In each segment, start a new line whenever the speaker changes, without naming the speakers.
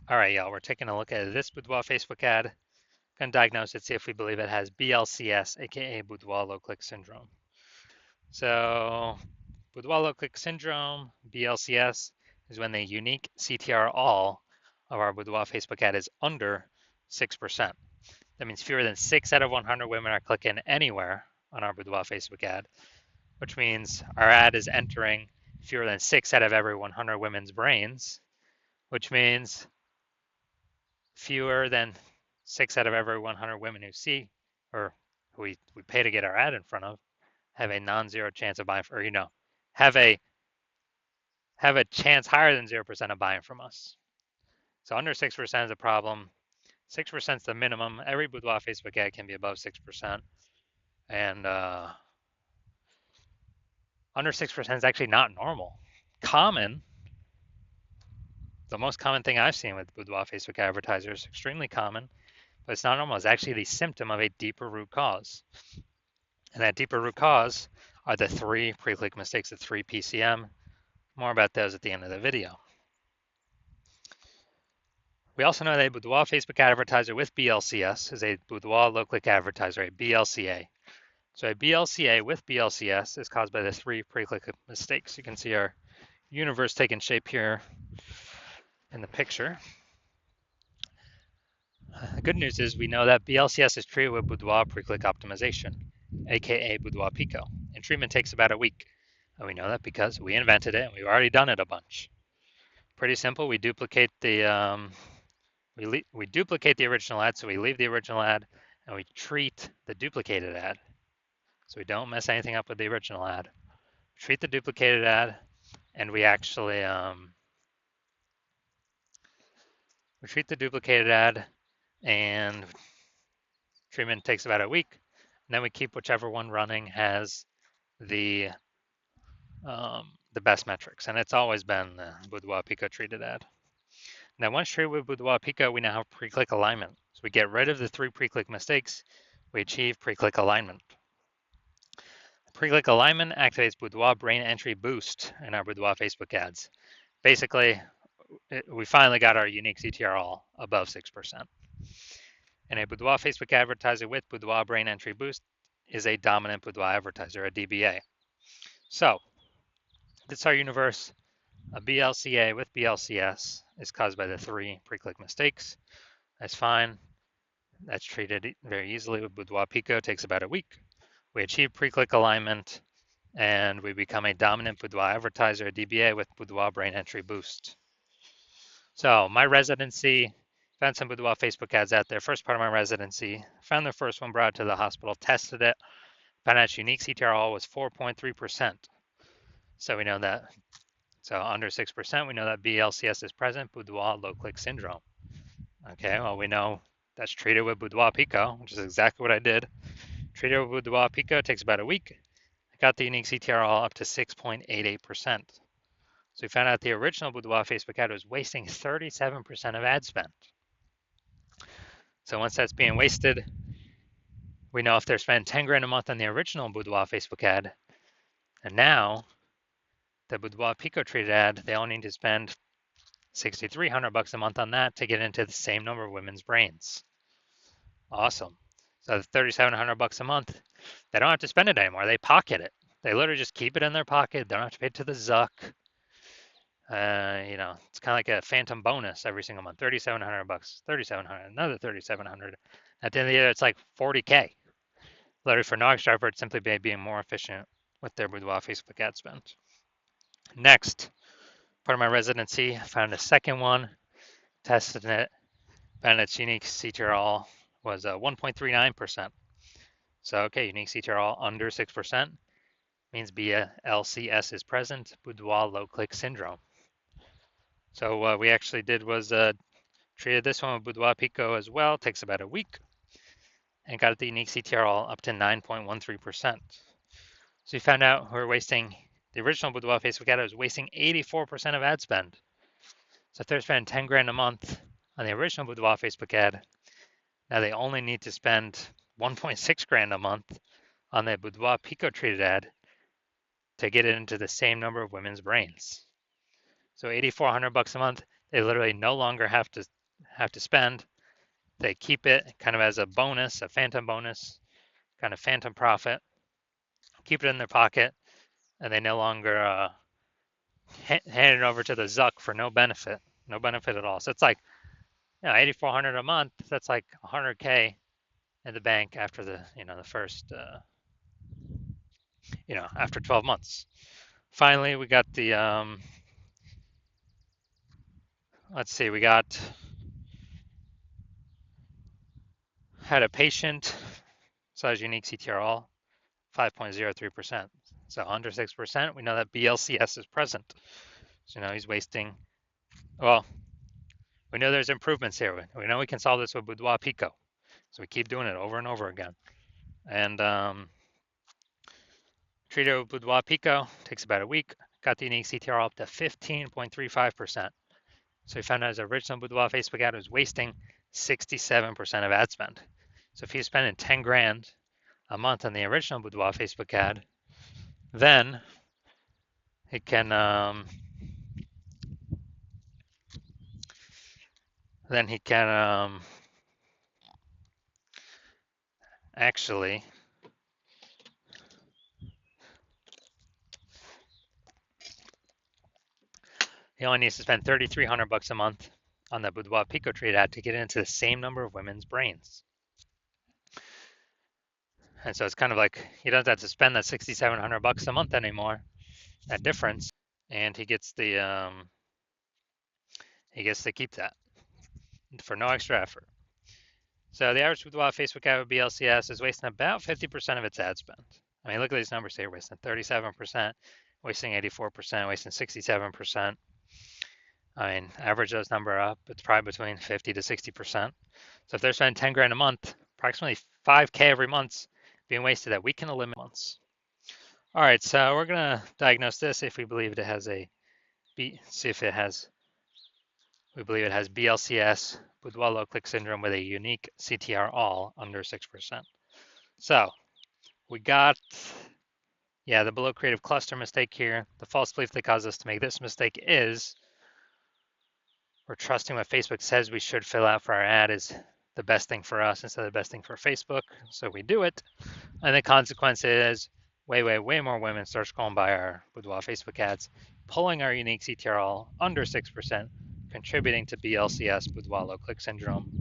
All right, y'all, we're taking a look at this Boudoir Facebook ad. Going to diagnose it, see if we believe it has BLCS, aka Boudoir low click syndrome. So, Boudoir low click syndrome, BLCS, is when the unique CTR all of our Boudoir Facebook ad is under 6%. That means fewer than 6 out of 100 women are clicking anywhere on our Boudoir Facebook ad, which means our ad is entering fewer than 6 out of every 100 women's brains, which means fewer than 6 out of every 100 women who see or who we pay to get our ad in front of have a non-zero chance of buying, or have a chance higher than 0% of buying from us. So under 6% is a problem. 6% is the minimum. Every Boudoir Facebook ad can be above 6%, and under 6% is actually not normal. Common, the most common thing I've seen with Boudoir Facebook advertisers, extremely common, but it's not normal. It's actually the symptom of a deeper root cause. And that deeper root cause are the 3 pre-click mistakes, the 3 PCM. More about those at the end of the video. We also know that a Boudoir Facebook advertiser with BLCS is a Boudoir low-click advertiser, a BLCA. So a BLCA with BLCS is caused by the 3 pre-click mistakes. You can see our universe taking shape here in the picture. The good news is we know that BLCS is treated with Boudoir pre-click optimization, aka Boudoir Pico, and treatment takes about a week. And we know that because we invented it and we've already done it a bunch. Pretty simple. We duplicate the original ad, so we leave the original ad and we treat the duplicated ad. So we don't mess anything up with the original ad. Treat the duplicated ad, and we actually treat the duplicated ad, and treatment takes about a week. And then we keep whichever one running has the best metrics, and it's always been the Boudoir Pico treated ad. Now, once treated with Boudoir Pico, we now have pre-click alignment. So we get rid of the 3 pre-click mistakes. We achieve pre-click alignment. Pre-click alignment activates Boudoir brain entry boost in our Boudoir Facebook ads. Basically, we finally got our unique CTR all above 6%. And a Boudoir Facebook advertiser with Boudoir brain entry boost is a dominant Boudoir advertiser, a DBA. So, this is our universe. A BLCA with BLCS is caused by the 3 pre-click mistakes. That's fine. That's treated very easily with Boudoir Pico. It takes about a week. We achieve pre-click alignment, and we become a dominant Boudoir advertiser, a DBA with Boudoir brain entry boost. So my residency, found some Boudoir Facebook ads out there. First part of my residency, found the first one, brought it to the hospital, tested it, found out its unique CTR all was 4.3%. So we know that. So under 6%, we know that BLCS is present, Boudoir low click syndrome. Okay, well, we know that's treated with Boudoir Pico, which is exactly what I did. Treated with Boudoir Pico takes about a week. I got the unique CTR all up to 6.88%. So we found out the original Boudoir Facebook ad was wasting 37% of ad spend. So once that's being wasted, we know if they're spending 10 grand a month on the original Boudoir Facebook ad, and now the Boudoir Pico treated ad, they all need to spend $6,300 a month on that to get into the same number of women's brains. Awesome. So the $3,700 a month, they don't have to spend it anymore. They pocket it. They literally just keep it in their pocket. They don't have to pay it to the Zuck. It's kind of like a phantom bonus every single month. $3,700, $3,700, another $3,700. At the end of the year, it's like $40K. Literally for no extra effort, simply by being more efficient with their Boudoir Facebook ad spend. Next, part of my residency, I found a second one, tested it, found its unique CTR all was 1.39%. So, okay, unique CTR all under 6% means BLCS is present, Boudoir low click syndrome. So what we actually did was treated this one with Boudoir Pico as well. Takes about a week, and got the unique CTR all up to 9.13%. So we found out we were wasting, the original Boudoir Facebook ad was wasting 84% of ad spend. So if they're spending 10 grand a month on the original Boudoir Facebook ad, now they only need to spend 1.6 grand a month on the Boudoir Pico treated ad to get it into the same number of women's brains. So $8,400 a month, they literally no longer have to have to spend, they keep it kind of as a bonus, a phantom bonus, kind of phantom profit, keep it in their pocket, and they no longer hand it over to the Zuck for no benefit at all. So it's like, 8,400 a month. That's like 100K in the bank after the first, after 12 months. Finally, we got the, let's see, we had a patient size unique CTRL 5.03%. So under 6%, we know that BLCS is present. So he's wasting, well, we know there's improvements here. We know we can solve this with Boudoir Pico. So we keep doing it over and over again. And treated with Boudoir Pico, takes about a week, got the unique CTR up to 15.35%. So we found out his original Boudoir Facebook ad was wasting 67% of ad spend. So if he's spending 10 grand a month on the original Boudoir Facebook ad, then he can actually he only needs to spend $3,300 a month on the Boudoir Pico trade ad to get into the same number of women's brains. And so it's kind of like he doesn't have to spend that $6,700 a month anymore, that difference, and he gets to keep that for no extra effort. So the average Boudoir Facebook ad with BLCS is wasting about 50% of its ad spend. I mean, look at these numbers here: wasting 37%, wasting 84%, wasting 67%. I mean, average those numbers up, it's probably between 50 to 60%. So if they're spending 10 grand a month, approximately 5K every month being wasted that we can eliminate months. All right, so we're gonna diagnose this if we believe it has we believe it has BLCS, Boudoir low click syndrome with a unique CTR all under 6%. So we got, the below creative cluster mistake here. The false belief that caused us to make this mistake is we're trusting what Facebook says we should fill out for our ad is the best thing for us instead of the best thing for Facebook. So we do it. And the consequence is way more women start scrolling by our Boudoir Facebook ads, pulling our unique CTRL under 6%, contributing to BLCS, Boudoir low click syndrome.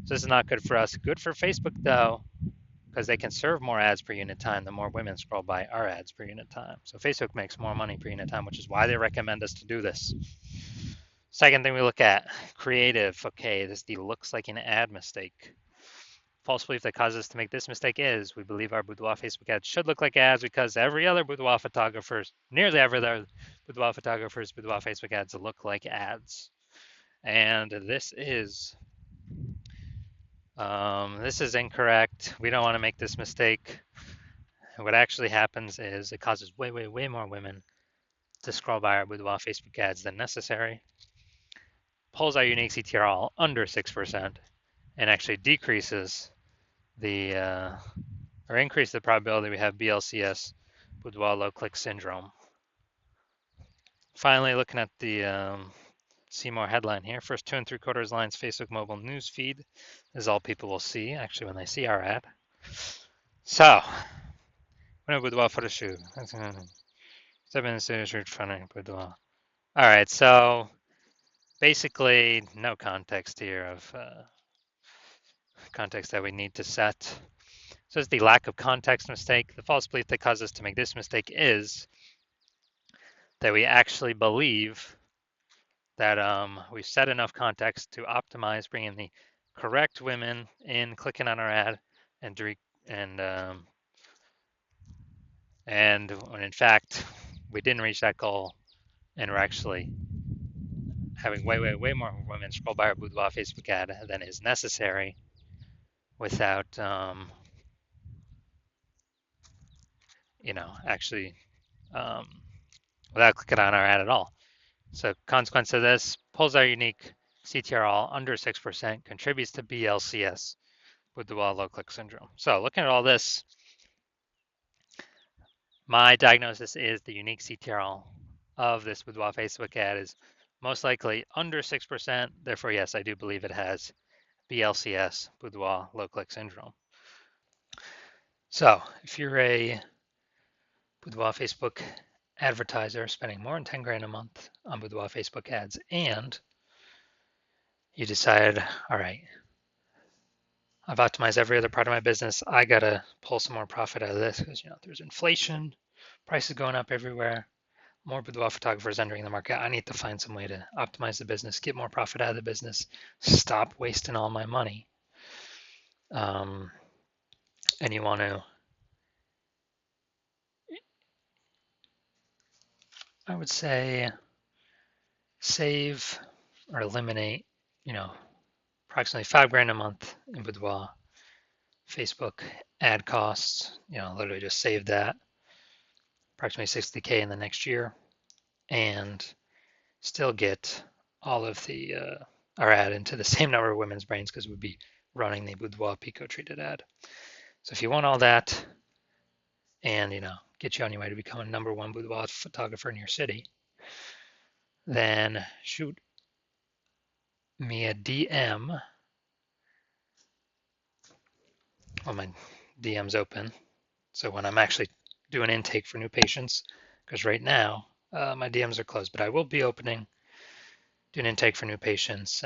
So this is not good for us. Good for Facebook though, because they can serve more ads per unit time the more women scroll by our ads per unit time. So Facebook makes more money per unit time, which is why they recommend us to do this. Second thing we look at, creative. Okay, this looks like an ad mistake. False belief that causes us to make this mistake is we believe our Boudoir Facebook ads should look like ads because nearly every other Boudoir photographer's Boudoir Facebook ads look like ads. And this is incorrect. We don't want to make this mistake. What actually happens is it causes way more women to scroll by our Boudoir Facebook ads than necessary, pulls our unique CTR under 6%, and actually decreases or increase the probability we have BLCS, Boudoir low click syndrome. Finally, looking at the see more headline here. First 2 3/4 lines Facebook mobile news feed is all people will see actually when they see our ad. So, Boudoir photo shoot. 7 series funny Boudoir. All right, so basically no context here of context that we need to set. So it's the lack of context mistake. The false belief that caused us to make this mistake is that we actually believe that we've set enough context to optimize bringing the correct women in, clicking on our ad, and when in fact we didn't reach that goal, and we're actually having way more women scroll by our Boudoir Facebook ad than is necessary without actually without clicking on our ad at all. So consequence of this, pulls our unique CTRL under 6%, contributes to BLCS, Boudoir low click syndrome. So looking at all this, my diagnosis is the unique CTRL of this Boudoir Facebook ad is most likely under 6%. Therefore, yes, I do believe it has BLCS, Boudoir low click syndrome. So if you're a Boudoir Facebook advertiser spending more than 10 grand a month on Boudoir Facebook ads, and you decide, all right, I've optimized every other part of my business, I gotta pull some more profit out of this because there's inflation, prices going up everywhere, more boudoir photographers entering the market. I need to find some way to optimize the business, get more profit out of the business, stop wasting all my money. And you want to, I would say, save or eliminate, approximately 5 grand a month in boudoir Facebook ad costs. Literally just save that, approximately 60K in the next year, and still get all of the our ad into the same number of women's brains because we'd be running the boudoir pico treated ad. So if you want all that and get you on your way to becoming #1 boudoir photographer in your city, then shoot me a DM. Well, my DM's open, so when I'm actually doing intake for new patients, because right now my DMs are closed, but I will be doing intake for new patients